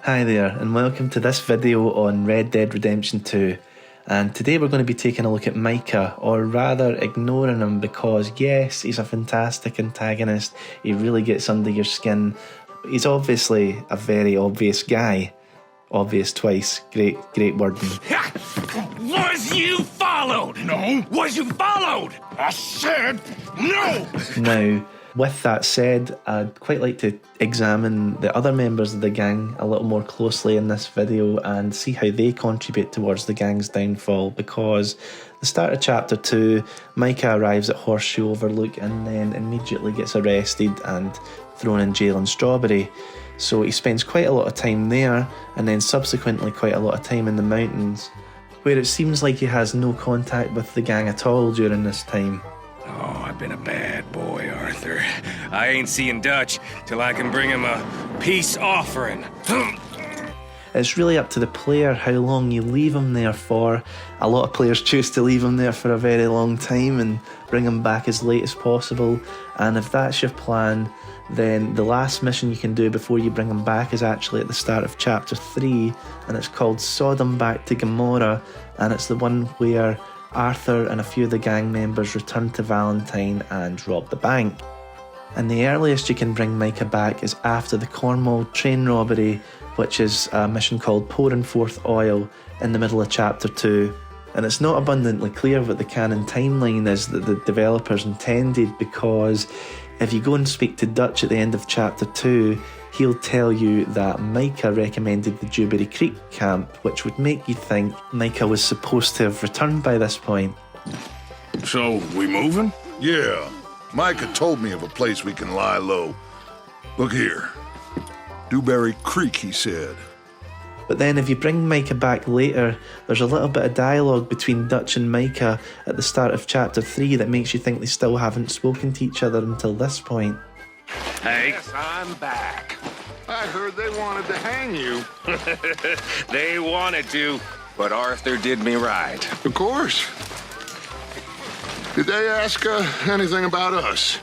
Hi there, and welcome to this video on Red Dead Redemption 2. And today we're going to be taking a look at Micah, or rather ignoring him, because yes, he's a fantastic antagonist. He really gets under your skin. He's obviously a very obvious guy. Obvious twice. Great wording. Was you followed? No. Was you followed? I said no. Now, with that said, I'd quite like to examine the other members of the gang a little more closely in this video and see how they contribute towards the gang's downfall, because the start of chapter 2, Micah arrives at Horseshoe Overlook and then immediately gets arrested and thrown in jail in Strawberry. So he spends quite a lot of time there, and then subsequently quite a lot of time in the mountains, where it seems like he has no contact with the gang at all during this time. Oh, I've been a bad boy, Arthur. I ain't seeing Dutch till I can bring him a peace offering. It's really up to the player how long you leave him there for. A lot of players choose to leave him there for a very long time and bring him back as late as possible. And if that's your plan, then the last mission you can do before you bring him back is actually at the start of chapter 3, and it's called Sodom Back to Gomorrah, and it's the one where Arthur and a few of the gang members return to Valentine and rob the bank. And the earliest you can bring Micah back is after the Cornwall train robbery, which is a mission called Pouring Forth Oil, in the middle of chapter 2. And it's not abundantly clear what the canon timeline is that the developers intended, because if you go and speak to Dutch at the end of chapter 2, he'll tell you that Micah recommended the Dewberry Creek camp, which would make you think Micah was supposed to have returned by this point. So, we moving? Yeah, Micah told me of a place we can lie low. Look here. Dewberry Creek, he said. But then if you bring Micah back later, there's a little bit of dialogue between Dutch and Micah at the start of chapter 3 that makes you think they still haven't spoken to each other until this point. Hey. Yes, I'm back. I heard they wanted to hang you. They wanted to, but Arthur did me right. Of course. Did they ask anything about us?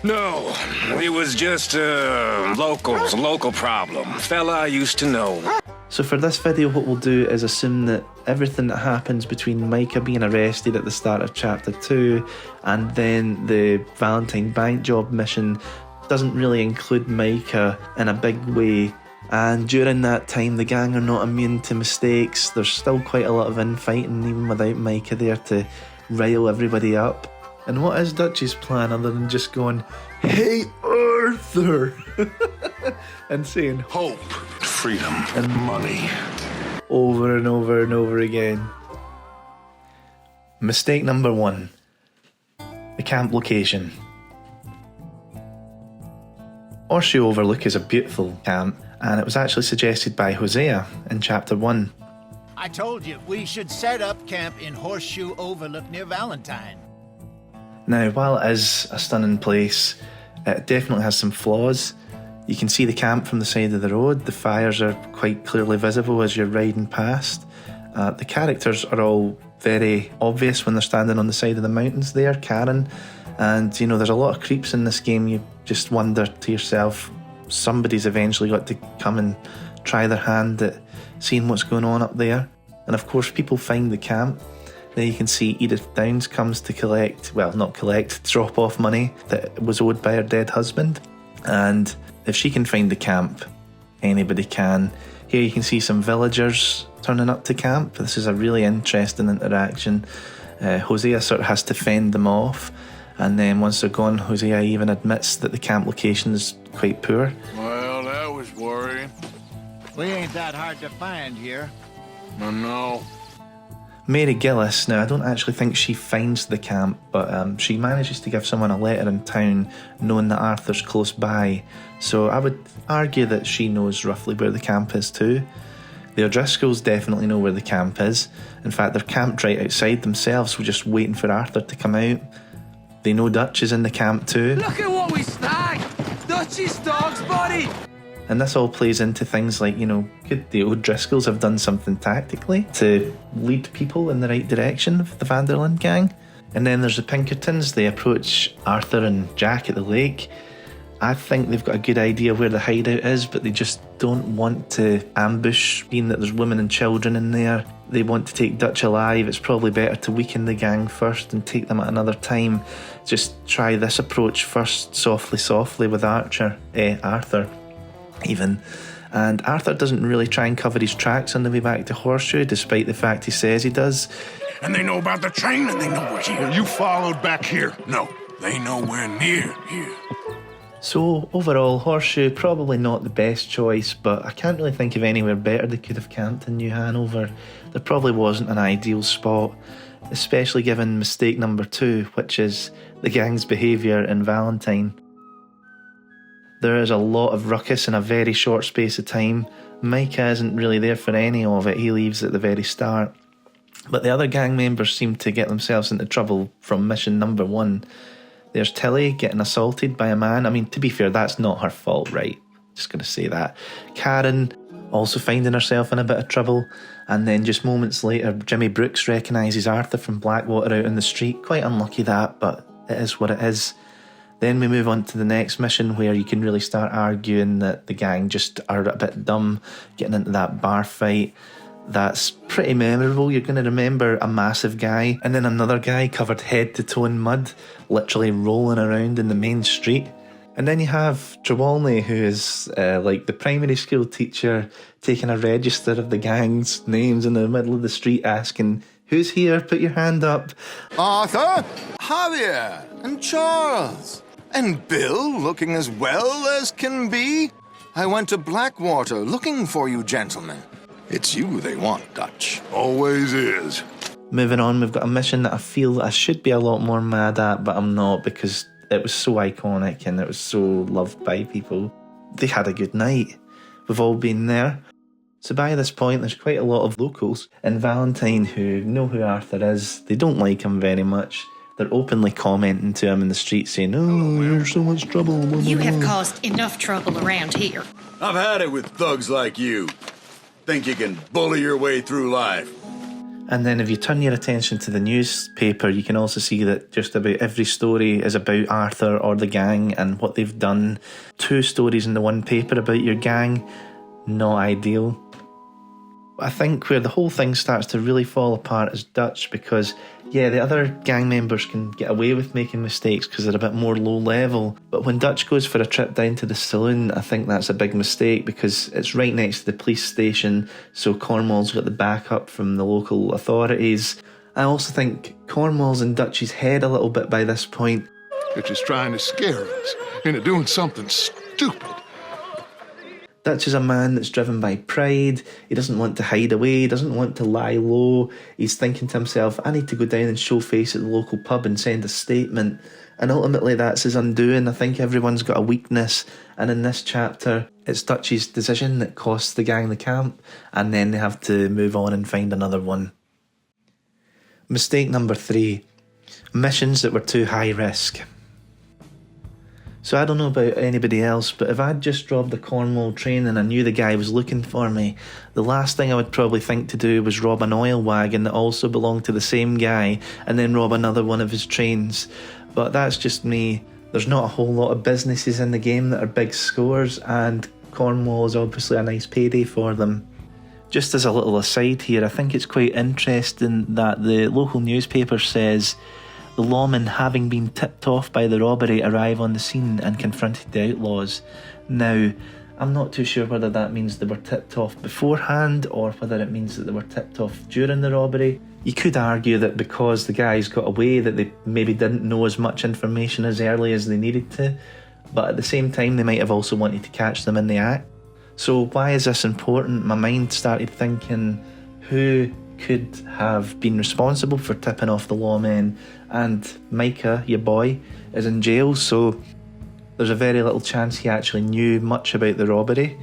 No, it was just local problem. Fella I used to know. So for this video, what we'll do is assume that everything that happens between Micah being arrested at the start of chapter 2 and then the Valentine bank job mission doesn't really include Micah in a big way. And during that time, the gang are not immune to mistakes. There's still quite a lot of infighting even without Micah there to rile everybody up. And what is Dutch's plan other than just going, "Hey Arthur," and saying Hope, freedom, and money. over and over and over again? Mistake number 1. The camp location. Horseshoe Overlook is a beautiful camp, and it was actually suggested by Hosea in chapter 1. I told you, we should set up camp in Horseshoe Overlook near Valentine. Now, while it is a stunning place, it definitely has some flaws. You can see the camp from the side of the road. The fires are quite clearly visible as you're riding past. The characters are all very obvious when they're standing on the side of the mountains there, Karen. And, you know, there's a lot of creeps in this game. You just wonder to yourself, somebody's eventually got to come and try their hand at seeing what's going on up there. And of course, people find the camp. There you can see Edith Downs comes to drop off money that was owed by her dead husband. And if she can find the camp, anybody can. Here you can see some villagers turning up to camp. This is a really interesting interaction. Hosea sort of has to fend them off. And then once they're gone, Hosea even admits that the camp location is quite poor. Well, that was worrying. We ain't that hard to find here. No. Mary Gillis, now I don't actually think she finds the camp, but she manages to give someone a letter in town knowing that Arthur's close by, so I would argue that she knows roughly where the camp is too. The O'Driscolls definitely know where the camp is. In fact, they're camped right outside themselves, we're just waiting for Arthur to come out. They know Dutch is in the camp too. Look at what we snagged! Dutch's dog's body! And this all plays into things like, you know, could the O'Driscolls have done something tactically to lead people in the right direction of the Vanderland gang? And then there's the Pinkertons. They approach Arthur and Jack at the lake, I think they've got a good idea where the hideout is, but they just don't want to ambush, being that there's women and children in there. They want to take Dutch alive. It's probably better to weaken the gang first and take them at another time. Just try this approach first, softly with Arthur even. And Arthur doesn't really try and cover his tracks on the way back to Horseshoe, despite the fact he says he does. And they know about the train, and they know we're here. You followed back here. No, they know we're near here. So overall, Horseshoe probably not the best choice, but I can't really think of anywhere better they could have camped in New Hanover. There probably wasn't an ideal spot, especially given mistake number 2, which is the gang's behaviour in Valentine. There is a lot of ruckus in a very short space of time. Micah isn't really there for any of it, he leaves at the very start. But the other gang members seem to get themselves into trouble from mission number 1. There's Tilly getting assaulted by a man. I mean, to be fair, that's not her fault, right? Just going to say that. Karen also finding herself in a bit of trouble. And then just moments later, Jimmy Brooks recognises Arthur from Blackwater out in the street. Quite unlucky that, but it is what it is. Then we move on to the next mission where you can really start arguing that the gang just are a bit dumb, getting into that bar fight. That's pretty memorable. You're going to remember a massive guy and then another guy covered head to toe in mud, literally rolling around in the main street. And then you have Trelawney, who is like the primary school teacher, taking a register of the gang's names in the middle of the street, asking, "Who's here? Put your hand up." Arthur, Javier, and Charles. And Bill, looking as well as can be. I went to Blackwater looking for you gentlemen. It's you they want, Dutch. Always is. Moving on, we've got a mission that I feel I should be a lot more mad at, but I'm not, because it was so iconic and it was so loved by people. They had a good night. We've all been there. So by this point, there's quite a lot of locals in Valentine who know who Arthur is. They don't like him very much. They're openly commenting to him in the street saying, "Oh, you're so much trouble." Blah, blah, You have blah." caused enough trouble around here. I've had it with thugs like you. Think you can bully your way through life. And then if you turn your attention to the newspaper, you can also see that just about every story is about Arthur or the gang and what they've done. 2 stories in the one paper about your gang, not ideal. I think where the whole thing starts to really fall apart is Dutch, because yeah, the other gang members can get away with making mistakes because they're a bit more low level, but when Dutch goes for a trip down to the saloon, I think that's a big mistake because it's right next to the police station, so Cornwall's got the backup from the local authorities. I also think Cornwall's in Dutch's head a little bit by this point. They're just trying to scare us into doing something stupid. Dutch is a man that's driven by pride. He doesn't want to hide away. He doesn't want to lie low. He's thinking to himself, I need to go down and show face at the local pub and send a statement. And ultimately that's his undoing. I think everyone's got a weakness. And in this chapter, it's Dutch's decision that costs the gang the camp. And then they have to move on and find another one. Mistake number 3. Missions that were too high risk. So I don't know about anybody else, but if I'd just robbed the Cornwall train and I knew the guy was looking for me, the last thing I would probably think to do was rob an oil wagon that also belonged to the same guy and then rob another one of his trains. But that's just me. There's not a whole lot of businesses in the game that are big scores, and Cornwall is obviously a nice payday for them. Just as a little aside here, I think it's quite interesting that the local newspaper says the lawmen, having been tipped off by the robbery, arrive on the scene and confronted the outlaws. Now, I'm not too sure whether that means they were tipped off beforehand or whether it means that they were tipped off during the robbery. You could argue that because the guys got away that they maybe didn't know as much information as early as they needed to, but at the same time they might have also wanted to catch them in the act. So why is this important? My mind started thinking, who could have been responsible for tipping off the lawmen? And Micah, your boy, is in jail, so there's a very little chance he actually knew much about the robbery.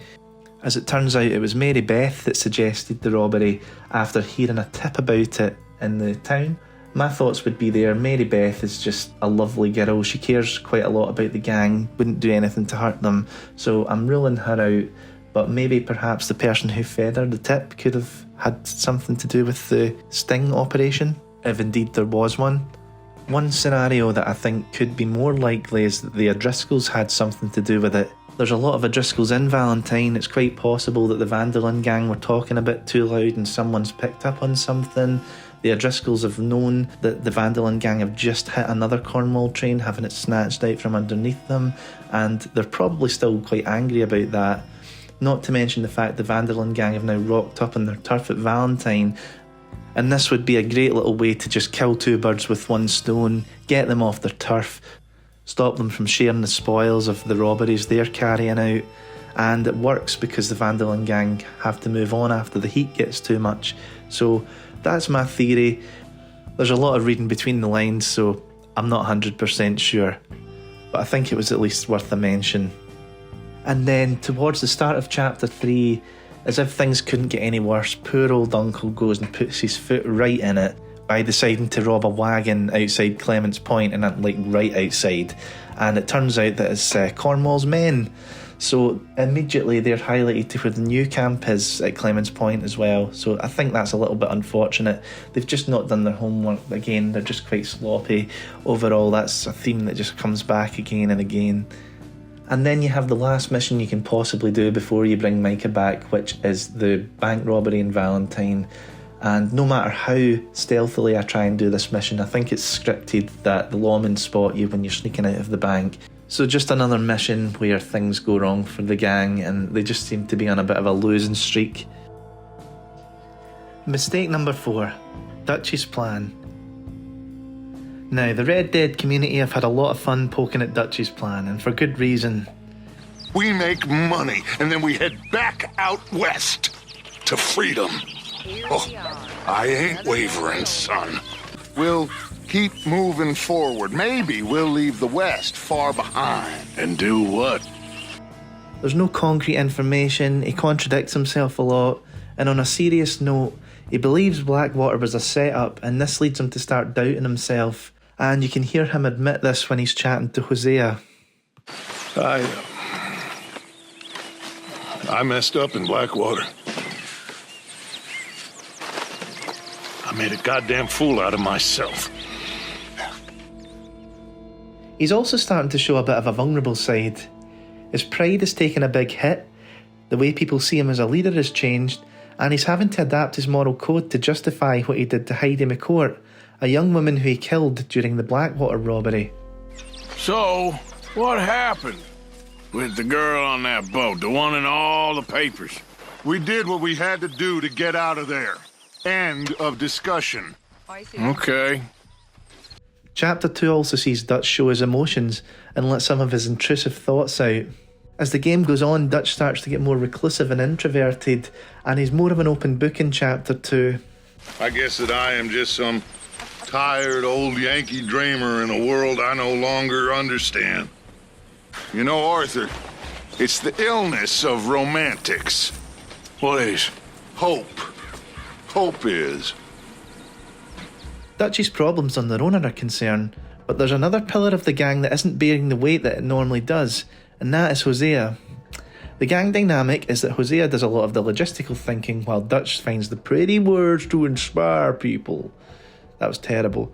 As it turns out, it was Mary Beth that suggested the robbery after hearing a tip about it in the town. My thoughts would be there, Mary Beth is just a lovely girl, she cares quite a lot about the gang, wouldn't do anything to hurt them, so I'm ruling her out. But maybe perhaps the person who fed her the tip could have had something to do with the sting operation, if indeed there was one. One scenario that I think could be more likely is that the O'Driscolls had something to do with it. There's a lot of O'Driscolls in Valentine. It's quite possible that the Vanderlyn gang were talking a bit too loud and someone's picked up on something. The O'Driscolls have known that the Vanderlyn gang have just hit another Cornwall train, having it snatched out from underneath them, and they're probably still quite angry about that. Not to mention the fact the Vanderlyn gang have now rocked up on their turf at Valentine, and this would be a great little way to just kill two birds with one stone, get them off their turf, stop them from sharing the spoils of the robberies they're carrying out. And it works because the Vanderlyn gang have to move on after the heat gets too much. So that's my theory. There's a lot of reading between the lines, so I'm not 100% sure, but I think it was at least worth a mention. And then towards the start of chapter 3, as if things couldn't get any worse, poor old uncle goes and puts his foot right in it by deciding to rob a wagon outside Clements Point, and like right outside, and it turns out that it's Cornwall's men. So immediately they're highlighted to where the new camp is at Clements Point as well. So I think that's a little bit unfortunate. They've just not done their homework again. They're just quite sloppy. Overall, that's a theme that just comes back again and again. And then you have the last mission you can possibly do before you bring Micah back, which is the bank robbery in Valentine. And no matter how stealthily I try and do this mission, I think it's scripted that the lawmen spot you when you're sneaking out of the bank. So just another mission where things go wrong for the gang and they just seem to be on a bit of a losing streak. Mistake number 4, Dutch's plan. Now, the Red Dead community have had a lot of fun poking at Dutch's plan, and for good reason. We make money, and then we head back out west to freedom. Oh, I ain't wavering, son. We'll keep moving forward. Maybe we'll leave the West far behind. And do what? There's no concrete information, he contradicts himself a lot, and on a serious note, he believes Blackwater was a setup, and this leads him to start doubting himself. And you can hear him admit this when he's chatting to Hosea. I messed up in Blackwater. I made a goddamn fool out of myself. He's also starting to show a bit of a vulnerable side. His pride has taken a big hit, the way people see him as a leader has changed, and he's having to adapt his moral code to justify what he did to Heidi McCourt, a young woman who he killed during the Blackwater robbery. So, what happened with the girl on that boat, the one in all the papers? We did what we had to do to get out of there. End of discussion. Okay. Chapter 2 also sees Dutch show his emotions and let some of his intrusive thoughts out. As the game goes on, Dutch starts to get more reclusive and introverted, and he's more of an open book in Chapter 2. I guess that I am just some tired old Yankee dreamer in a world I no longer understand. You know, Arthur, it's the illness of romantics. What is? Hope. Hope is. Dutch's problems on their own are a concern, but there's another pillar of the gang that isn't bearing the weight that it normally does, and that is Hosea. The gang dynamic is that Hosea does a lot of the logistical thinking while Dutch finds the pretty words to inspire people. That was terrible.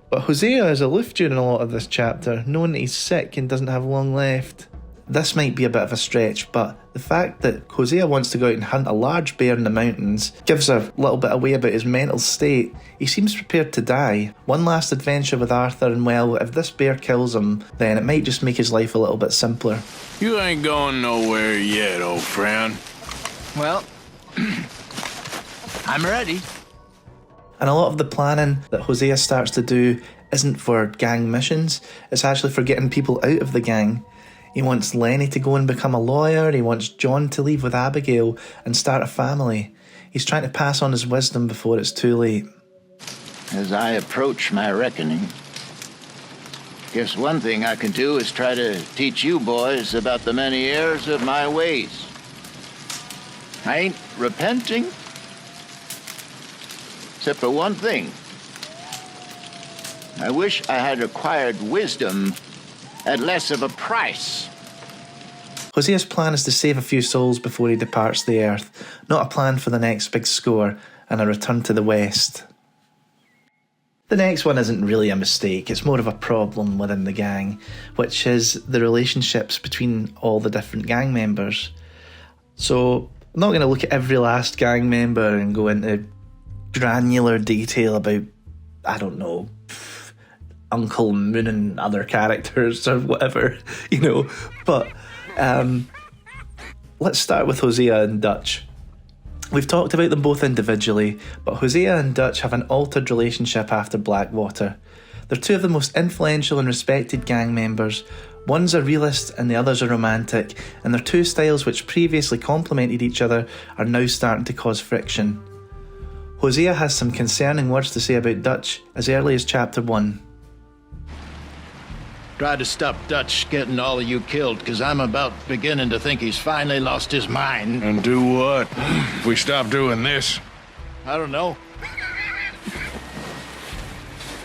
But Hosea is aloof during a lot of this chapter, knowing that he's sick and doesn't have long left. This might be a bit of a stretch, but the fact that Hosea wants to go out and hunt a large bear in the mountains gives a little bit away about his mental state. He seems prepared to die. One last adventure with Arthur, and well, if this bear kills him, then it might just make his life a little bit simpler. You ain't going nowhere yet, old friend. Well, I'm ready. And a lot of the planning that Hosea starts to do isn't for gang missions, it's actually for getting people out of the gang. He wants Lenny to go and become a lawyer, he wants John to leave with Abigail and start a family. He's trying to pass on his wisdom before it's too late. As I approach my reckoning, guess one thing I can do is try to teach you boys about the many errors of my ways. I ain't repenting, except for one thing. I wish I had acquired wisdom at less of a price. Hosea's plan is to save a few souls before he departs the earth, not a plan for the next big score and a return to the west. The next one isn't really a mistake, it's more of a problem within the gang, which is the relationships between all the different gang members. So, I'm not going to look at every last gang member and go into granular detail about, I don't know, Uncle Moon and other characters or whatever, but let's start with Hosea and Dutch. We've talked about them both individually, but Hosea and Dutch have an altered relationship after Blackwater. They're two of the most influential and respected gang members. One's a realist and the other's a romantic, and their two styles, which previously complemented each other, are now starting to cause friction. Hosea has some concerning words to say about Dutch as early as chapter 1. Try to stop Dutch getting all of you killed, because I'm about beginning to think he's finally lost his mind. And do what? If we stop doing this? I don't know.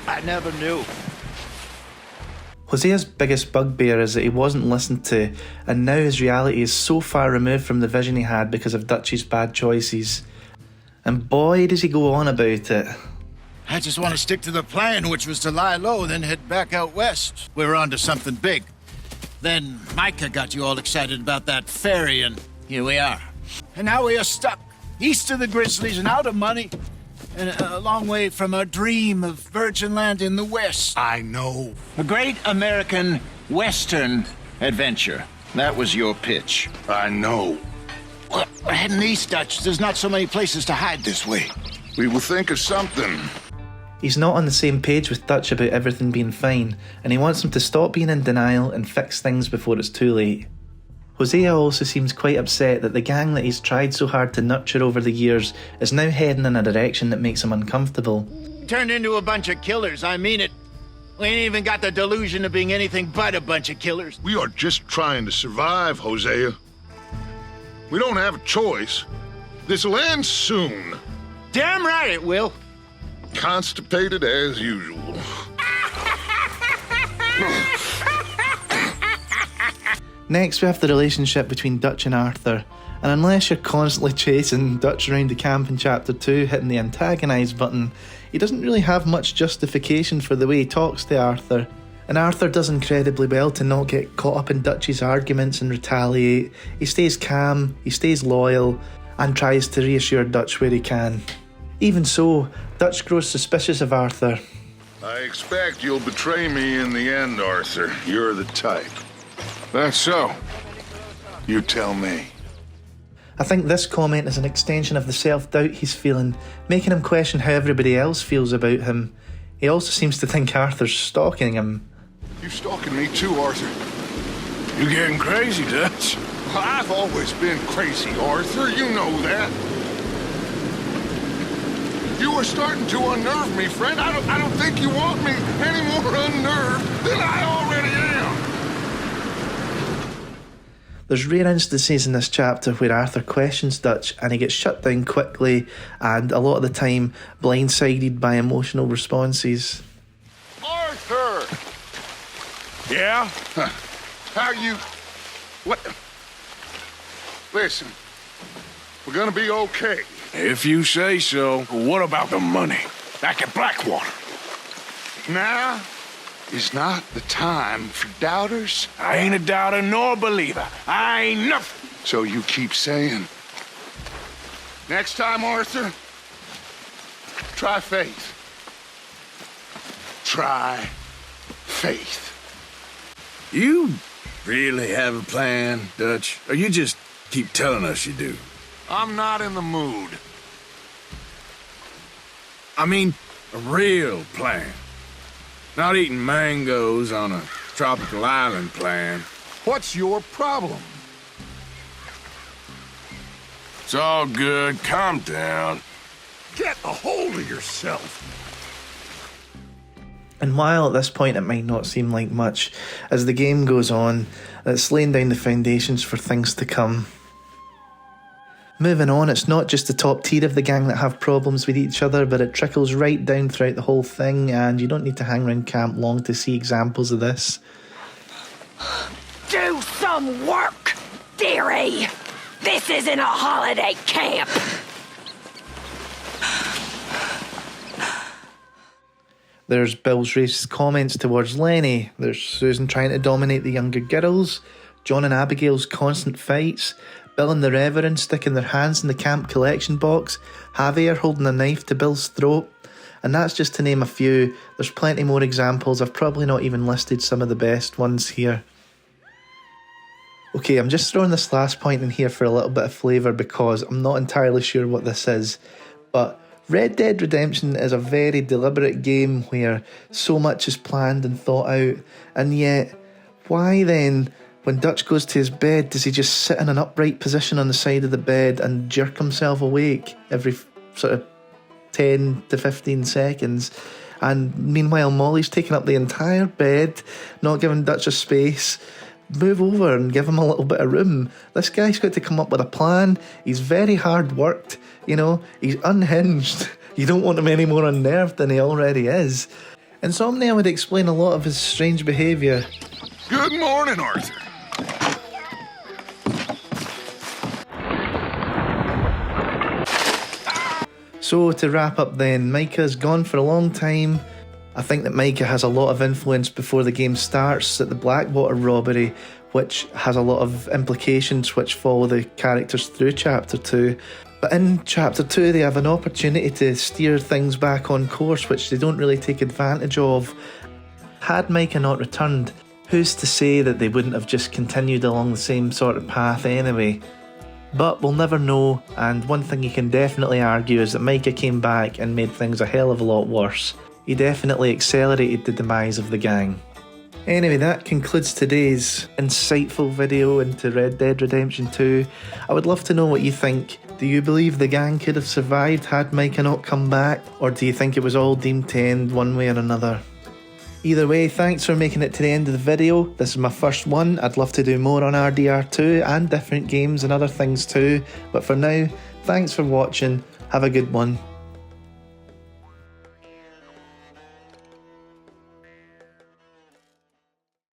I never knew. Hosea's biggest bugbear is that he wasn't listened to, and now his reality is so far removed from the vision he had because of Dutch's bad choices. And boy, does he go on about it. I just want to stick to the plan, which was to lie low, then head back out west. We were on to something big. Then Micah got you all excited about that ferry, and here we are. And now we are stuck, east of the Grizzlies and out of money, and a long way from our dream of virgin land in the west. I know. A great American Western adventure. That was your pitch. I know. Well, we're heading east, Dutch. There's not so many places to hide this way. We will think of something. He's not on the same page with Dutch about everything being fine, and he wants him to stop being in denial and fix things before it's too late. Hosea also seems quite upset that the gang that he's tried so hard to nurture over the years is now heading in a direction that makes him uncomfortable. Turned into a bunch of killers, I mean it. We ain't even got the delusion of being anything but a bunch of killers. We are just trying to survive, Hosea. We don't have a choice. This'll end soon. Damn right it will. Constipated as usual. Next, we have the relationship between Dutch and Arthur, and unless you're constantly chasing Dutch around the camp in chapter 2 hitting the antagonise button, he doesn't really have much justification for the way he talks to Arthur. And Arthur does incredibly well to not get caught up in Dutch's arguments and retaliate. He stays calm, he stays loyal, and tries to reassure Dutch where he can. Even so, Dutch grows suspicious of Arthur. I expect you'll betray me in the end, Arthur. You're the type. That's so. You tell me. I think this comment is an extension of the self-doubt he's feeling, making him question how everybody else feels about him. He also seems to think Arthur's stalking him. You stalking me too, Arthur? You getting crazy, Dutch? Well, I've always been crazy, Arthur. You know that. You are starting to unnerve me, friend. I don't think you want me any more unnerved than I already am. There's rare instances in this chapter where Arthur questions Dutch and he gets shut down quickly and a lot of the time blindsided by emotional responses. Arthur! Yeah? How you... What... Listen, we're gonna be okay. If you say so. What about the money? Back at Blackwater. Now is not the time for doubters. I ain't a doubter nor a believer. I ain't nothing. So you keep saying. Next time, Arthur, try faith. Try faith. You really have a plan, Dutch? Or you just keep telling us you do? I'm not in the mood. I mean, a real plan. Not eating mangoes on a tropical island plan. What's your problem? It's all good. Calm down. Get a hold of yourself. And while at this point it might not seem like much, as the game goes on, it's laying down the foundations for things to come. Moving on, it's not just the top tier of the gang that have problems with each other, but it trickles right down throughout the whole thing, and you don't need to hang around camp long to see examples of this. Do some work, dearie! This isn't a holiday camp! There's Bill's racist comments towards Lenny. There's Susan trying to dominate the younger girls. John and Abigail's constant fights. Bill and the Reverend sticking their hands in the camp collection box. Javier holding a knife to Bill's throat. And that's just to name a few. There's plenty more examples. I've probably not even listed some of the best ones here. Okay, I'm just throwing this last point in here for a little bit of flavour because I'm not entirely sure what this is. But Red Dead Redemption is a very deliberate game where so much is planned and thought out, and yet, why then, when Dutch goes to his bed, does he just sit in an upright position on the side of the bed and jerk himself awake every sort of 10 to 15 seconds? And meanwhile, Molly's taking up the entire bed, not giving Dutch a space. Move over and give him a little bit of room. This guy's got to come up with a plan. He's very hard worked, you know, he's unhinged. You don't want him any more unnerved than he already is. Insomnia would explain a lot of his strange behaviour. Good morning, Arthur. So to wrap up then, Micah's gone for a long time. I think that Micah has a lot of influence before the game starts at the Blackwater robbery, which has a lot of implications which follow the characters through Chapter 2. But in Chapter 2 they have an opportunity to steer things back on course, which they don't really take advantage of. Had Micah not returned, who's to say that they wouldn't have just continued along the same sort of path anyway? But we'll never know, and one thing you can definitely argue is that Micah came back and made things a hell of a lot worse. He definitely accelerated the demise of the gang. Anyway, that concludes today's insightful video into Red Dead Redemption 2. I would love to know what you think. Do you believe the gang could have survived had Micah not come back? Or do you think it was all deemed to end one way or another? Either way, thanks for making it to the end of the video. This is my first one. I'd love to do more on RDR2 and different games and other things too. But for now, thanks for watching. Have a good one.